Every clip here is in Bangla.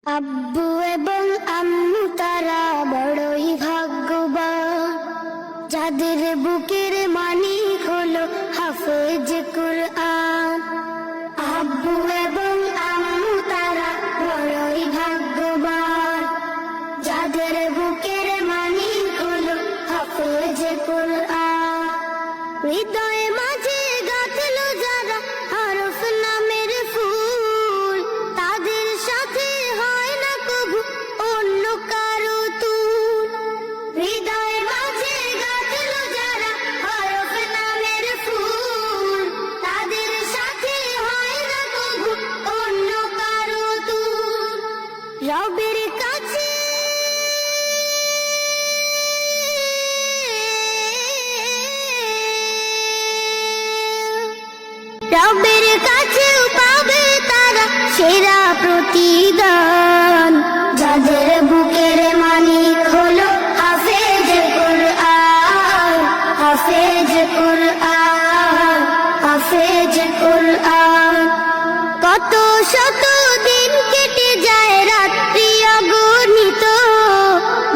আব্বু এবং আম্মু তারা বড়ই ভাগ্যবান, যাদের বুকের মানিক হলো হাফেজ কুরআন। আব্বু এবং আম্মু তারা বড়ই ভাগ্যবান, যাদের বুকের মানিক হলো হাফেজ কুরআন। হৃদয়ে মাঝে গাঁথলো যারা হরফ নামের ফুল, তাদের সাথে হয় না কবু অন্য কারো তুল। হৃদয়ে মাঝে গাঁথলো যারা হরফ নামের ফুল, তাদের সাথে হয় না কবু অন্য কারো তুল। রবের কাছে রবের কাছেও পাবে তারা সেরা প্রতিদান, যাদের বুকের মানিক হলো হাফেজ কুরআন, হাফেজ কুরআন, হাফেজ কুরআন। কত শত দিন কেটে যায় রাত্রি অগণিত,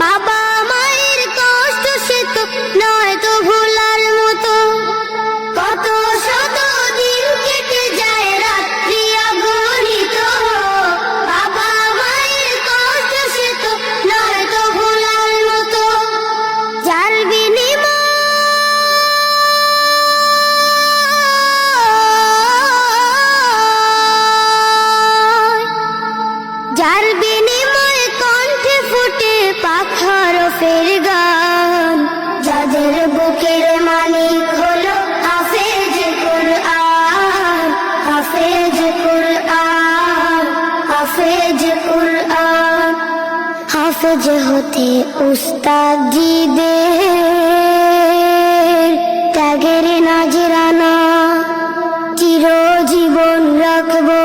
বাবা মায়ের কষ্ট সে তো নয় তো ভোলার মতো। কত শত দিন কেটে যায় রাত্রি অগণিত, বাবা মায়ের কষ্ট সে তো নয় তো ভোলার মতো। যার বিনিময়ে কণ্ঠে ফুটে পাখার ফের গান, যাদের বুকের মানিক হলো হাফেজ কুরআন, হাফেজ কুরআন, হাফেজ কুরআন। হাফেজ হতে উস্তাদজিদের ত্যাগের নাজরানা চিরজীবন রাখবো